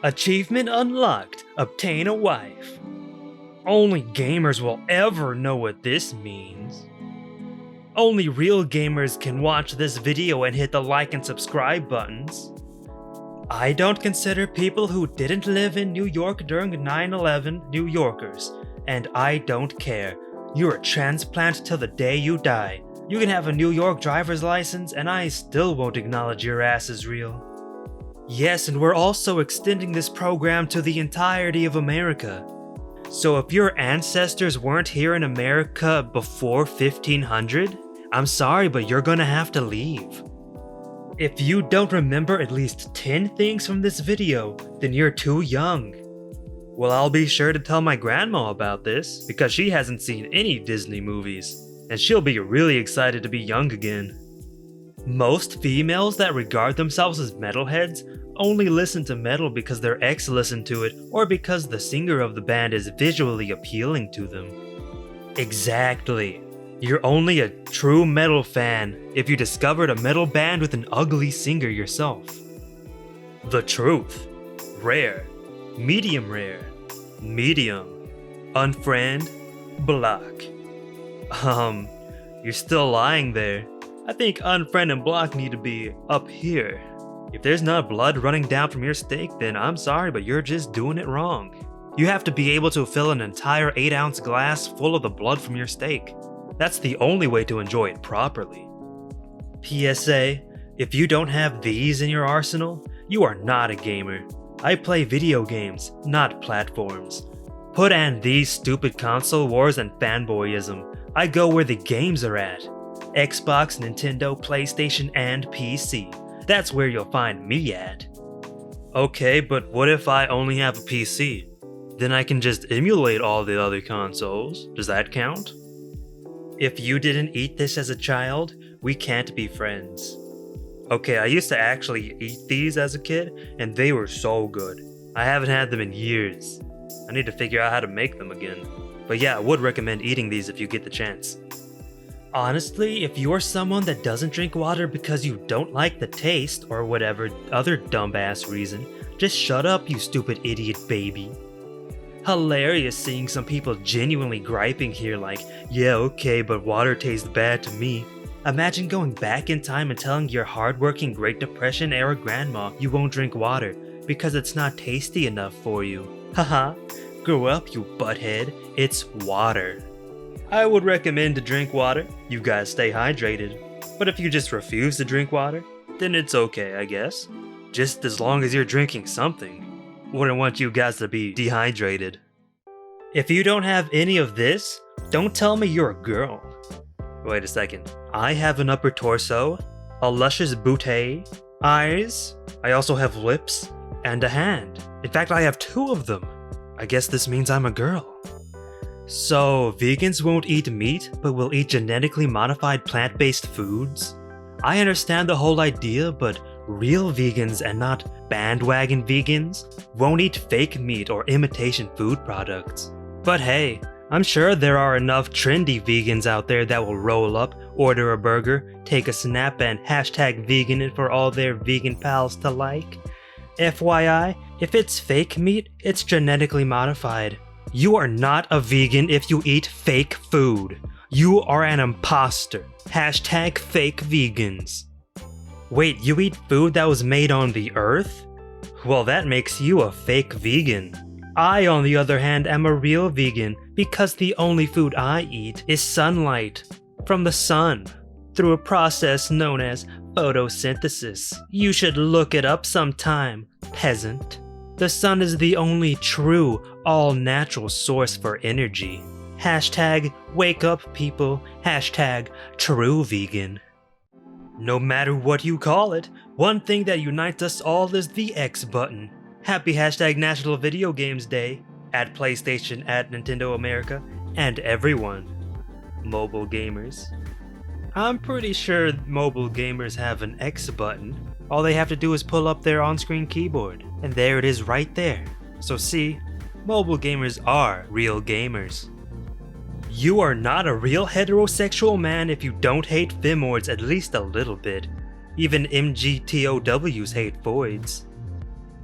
Achievement unlocked. Obtain a wife. Only gamers will ever know what this means. Only real gamers can watch this video and hit the like and subscribe buttons. I don't consider people who didn't live in New York during 9/11 New Yorkers, and I don't care. You're a transplant till the day you die. You can have a New York driver's license and I still won't acknowledge your ass as real. Yes, and we're also extending this program to the entirety of America. So if your ancestors weren't here in America before 1500, I'm sorry, but you're gonna have to leave. If you don't remember at least 10 things from this video, then you're too young. Well, I'll be sure to tell my grandma about this, because she hasn't seen any Disney movies, and she'll be really excited to be young again. Most females that regard themselves as metalheads only listen to metal because their ex listened to it or because the singer of the band is visually appealing to them. Exactly. You're only a true metal fan if you discovered a metal band with an ugly singer yourself. The truth. Rare. Medium rare. Medium. Unfriend. Block. You're still lying there. I think unfriend and block need to be up here. If there's not blood running down from your steak, then I'm sorry, but you're just doing it wrong. You have to be able to fill an entire 8-ounce glass full of the blood from your steak. That's the only way to enjoy it properly. PSA, if you don't have these in your arsenal, you are not a gamer. I play video games, not platforms. Put an these stupid console wars and fanboyism. I go where the games are at. Xbox, Nintendo, PlayStation, and PC. That's where you'll find me at. Okay, but what if I only have a PC? Then I can just emulate all the other consoles. Does that count? If you didn't eat this as a child, we can't be friends. Okay, I used to actually eat these as a kid, and they were so good. I haven't had them in years. I need to figure out how to make them again. But yeah, I would recommend eating these if you get the chance. Honestly, if you're someone that doesn't drink water because you don't like the taste or whatever other dumbass reason, just shut up, you stupid idiot baby. Hilarious seeing some people genuinely griping here like, yeah, okay, but water tastes bad to me. Imagine going back in time and telling your hardworking Great Depression era grandma you won't drink water because it's not tasty enough for you. Haha, grow up, you butthead. It's water. I would recommend to drink water. You guys stay hydrated. But if you just refuse to drink water, then it's okay, I guess. Just as long as you're drinking something. Wouldn't want you guys to be dehydrated. If you don't have any of this, don't tell me you're a girl. Wait a second. I have an upper torso, a luscious booty, eyes, I also have lips, and a hand. In fact, I have 2 of them. I guess this means I'm a girl. So, vegans won't eat meat, but will eat genetically modified plant-based foods? I understand the whole idea, but real vegans and not bandwagon vegans won't eat fake meat or imitation food products. But hey, I'm sure there are enough trendy vegans out there that will roll up, order a burger, take a snap, and hashtag vegan it for all their vegan pals to like. FYI, if it's fake meat, it's genetically modified. You are not a vegan if you eat fake food. You are an imposter. Hashtag fake vegans. Wait, you eat food that was made on the earth? Well, that makes you a fake vegan. I, on the other hand, am a real vegan because the only food I eat is sunlight from the sun through a process known as photosynthesis. You should look it up sometime, peasant. The sun is the only true, all-natural source for energy. Hashtag wake up people. Hashtag true vegan. No matter what you call it, one thing that unites us all is the X button. Happy hashtag National Video Games Day, at PlayStation, at Nintendo America, and everyone. Mobile gamers. I'm pretty sure mobile gamers have an X button. All they have to do is pull up their on-screen keyboard, and there it is right there. So see, mobile gamers are real gamers. You are not a real heterosexual man if you don't hate femords at least a little bit. Even MGTOWs hate voids.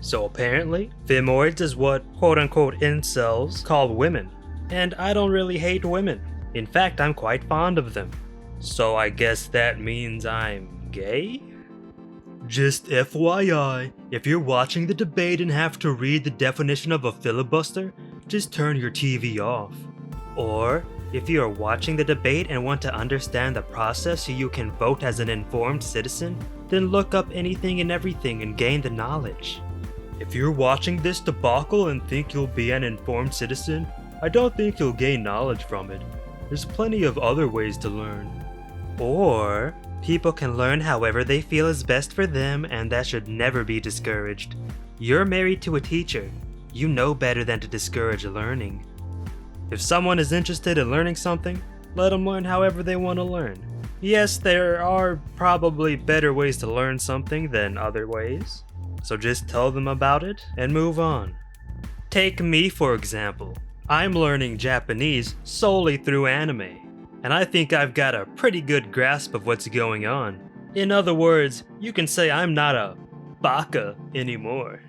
So apparently, femoids is what quote-unquote incels call women. And I don't really hate women. In fact, I'm quite fond of them. So I guess that means I'm gay? Just FYI, if you're watching the debate and have to read the definition of a filibuster, just turn your TV off. Or, if you are watching the debate and want to understand the process so you can vote as an informed citizen, then look up anything and everything and gain the knowledge. If you're watching this debacle and think you'll be an informed citizen, I don't think you'll gain knowledge from it. There's plenty of other ways to learn. Or, people can learn however they feel is best for them, and that should never be discouraged. You're married to a teacher. You know better than to discourage learning. If someone is interested in learning something, let them learn however they want to learn. Yes, there are probably better ways to learn something than other ways, so just tell them about it and move on. Take me for example. I'm learning Japanese solely through anime, and I think I've got a pretty good grasp of what's going on. In other words, you can say I'm not a baka anymore.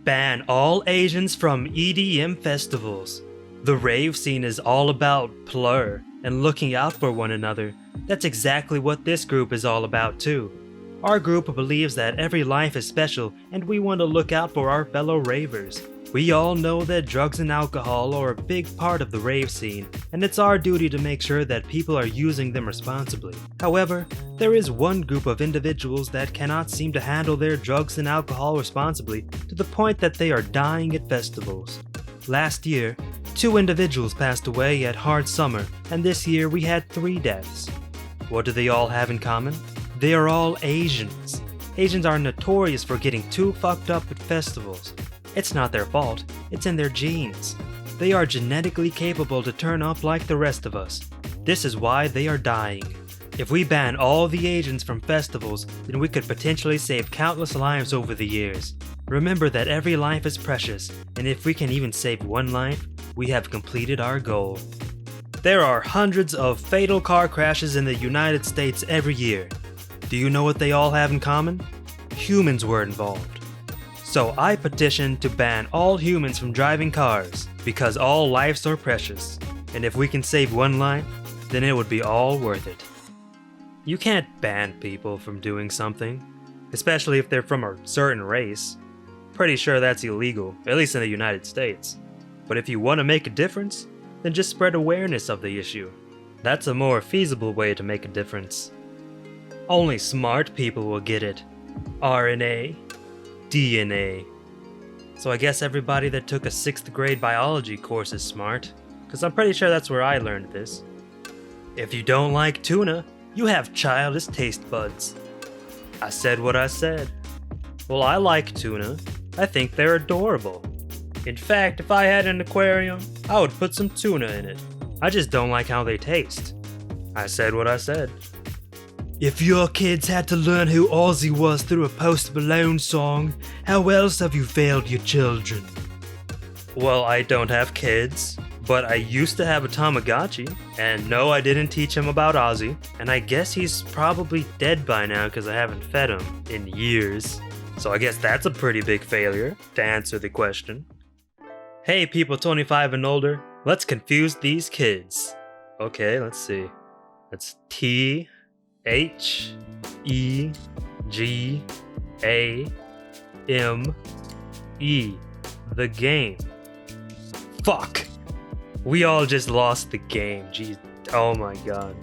Ban all Asians from EDM festivals. The rave scene is all about plur and looking out for one another. That's exactly what this group is all about too. Our group believes that every life is special and we want to look out for our fellow ravers. We all know that drugs and alcohol are a big part of the rave scene, and it's our duty to make sure that people are using them responsibly. However, there is one group of individuals that cannot seem to handle their drugs and alcohol responsibly to the point that they are dying at festivals. Last year, 2 individuals passed away at Hard Summer, and this year we had 3 deaths. What do they all have in common? They are all Asians. Asians are notorious for getting too fucked up at festivals. It's not their fault, it's in their genes. They are genetically capable to turn up like the rest of us. This is why they are dying. If we ban all the Asians from festivals, then we could potentially save countless lives over the years. Remember that every life is precious, and if we can even save one life, we have completed our goal. There are hundreds of fatal car crashes in the United States every year. Do you know what they all have in common? Humans were involved. So I petitioned to ban all humans from driving cars, because all lives are precious, and if we can save one life, then it would be all worth it. You can't ban people from doing something, especially if they're from a certain race. Pretty sure that's illegal, at least in the United States. But if you want to make a difference, then just spread awareness of the issue. That's a more feasible way to make a difference. Only smart people will get it. RNA. DNA. So I guess everybody that took a 6th grade biology course is smart, because I'm pretty sure that's where I learned this. If you don't like tuna, you have childish taste buds. I said what I said. Well, I like tuna. I think they're adorable. In fact, if I had an aquarium, I would put some tuna in it. I just don't like how they taste. I said what I said. If your kids had to learn who Ozzy was through a Post Malone song, how else have you failed your children? Well, I don't have kids, but I used to have a Tamagotchi, and no, I didn't teach him about Ozzy, and I guess he's probably dead by now because I haven't fed him in years. So I guess that's a pretty big failure, to answer the question. Hey people 25 and older, let's confuse these kids. Okay, let's see. That's T-H-E-G-A-M-E, the game. Fuck! We all just lost the game, jeez, oh my god.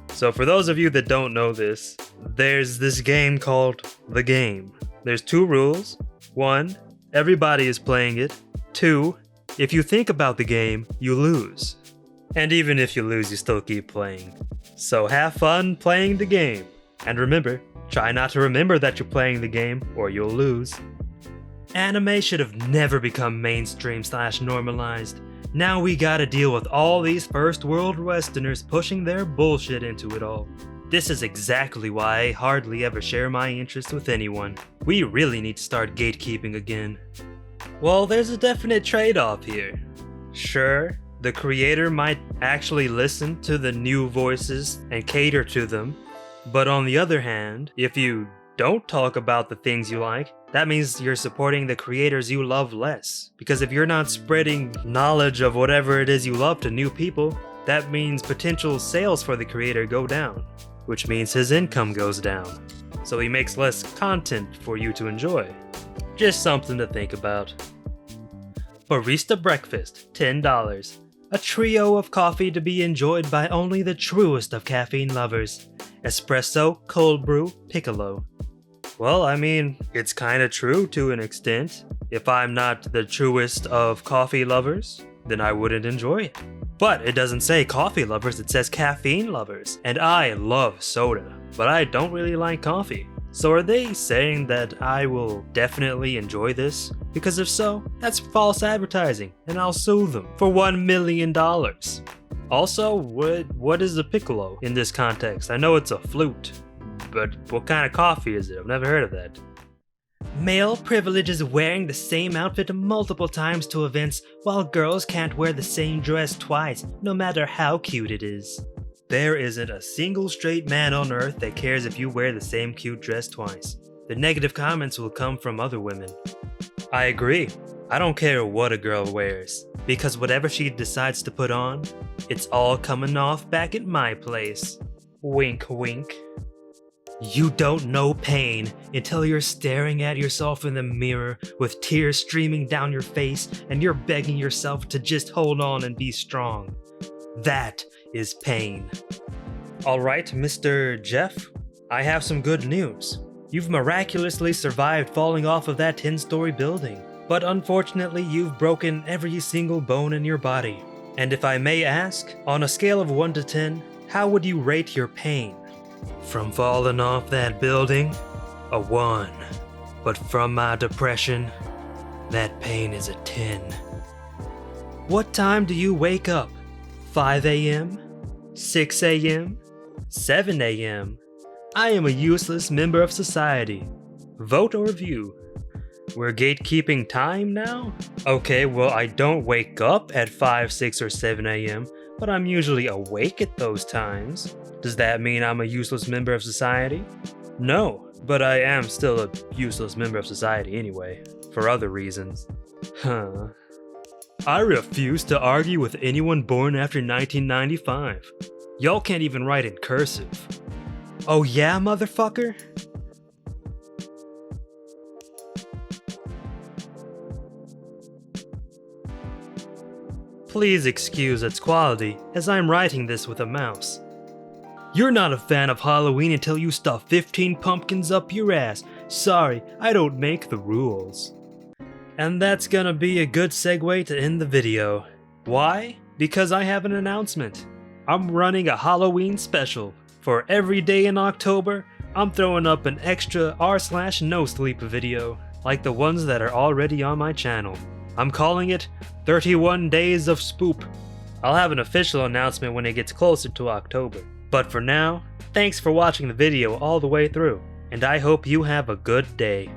So for those of you that don't know this, there's this game called The Game. There's 2 rules. 1, everybody is playing it. 2, if you think about the game, you lose. And even if you lose, you still keep playing. So have fun playing the game. And remember, try not to remember that you're playing the game or you'll lose. Anime should have never become mainstream/normalized. Now we gotta deal with all these first world Westerners pushing their bullshit into it all. This is exactly why I hardly ever share my interests with anyone. We really need to start gatekeeping again. Well, there's a definite trade-off here. Sure, the creator might actually listen to the new voices and cater to them, but on the other hand, if you don't talk about the things you like, that means you're supporting the creators you love less. Because if you're not spreading knowledge of whatever it is you love to new people, that means potential sales for the creator go down, which means his income goes down. So he makes less content for you to enjoy. Just something to think about. Barista breakfast, $10. A trio of coffee to be enjoyed by only the truest of caffeine lovers. Espresso, cold brew, piccolo. Well, I mean, it's kinda true to an extent. If I'm not the truest of coffee lovers, then I wouldn't enjoy it. But it doesn't say coffee lovers, it says caffeine lovers. And I love soda, but I don't really like coffee. So are they saying that I will definitely enjoy this? Because if so, that's false advertising, and I'll sue them for $1 million. Also, what is a piccolo in this context? I know it's a flute, but what kind of coffee is it? I've never heard of that. Male privilege is wearing the same outfit multiple times to events, while girls can't wear the same dress twice, no matter how cute it is. There isn't a single straight man on earth that cares if you wear the same cute dress twice. The negative comments will come from other women. I agree. I don't care what a girl wears, because whatever she decides to put on, it's all coming off back at my place. Wink wink. You don't know pain until you're staring at yourself in the mirror with tears streaming down your face and you're begging yourself to just hold on and be strong. That is pain. Alright, Mr. Jeff, I have some good news. You've miraculously survived falling off of that 10-story building, but unfortunately you've broken every single bone in your body. And if I may ask, on a scale of 1 to 10, how would you rate your pain? From falling off that building, a 1. But from my depression, that pain is a 10. What time do you wake up? 5 a.m.? 6 a.m.? 7 a.m.? I am a useless member of society. Vote or view. We're gatekeeping time now? Okay, well I don't wake up at 5, 6, or 7 a.m., but I'm usually awake at those times. Does that mean I'm a useless member of society? No, but I am still a useless member of society anyway, for other reasons. Huh. I refuse to argue with anyone born after 1995. Y'all can't even write in cursive. Oh yeah, motherfucker? Please excuse its quality, as I'm writing this with a mouse. You're not a fan of Halloween until you stuff 15 pumpkins up your ass. Sorry, I don't make the rules. And that's gonna be a good segue to end the video. Why? Because I have an announcement. I'm running a Halloween special. For every day in October, I'm throwing up an extra r/no sleep video, like the ones that are already on my channel. I'm calling it 31 Days of Spoop. I'll have an official announcement when it gets closer to October. But for now, thanks for watching the video all the way through, and I hope you have a good day.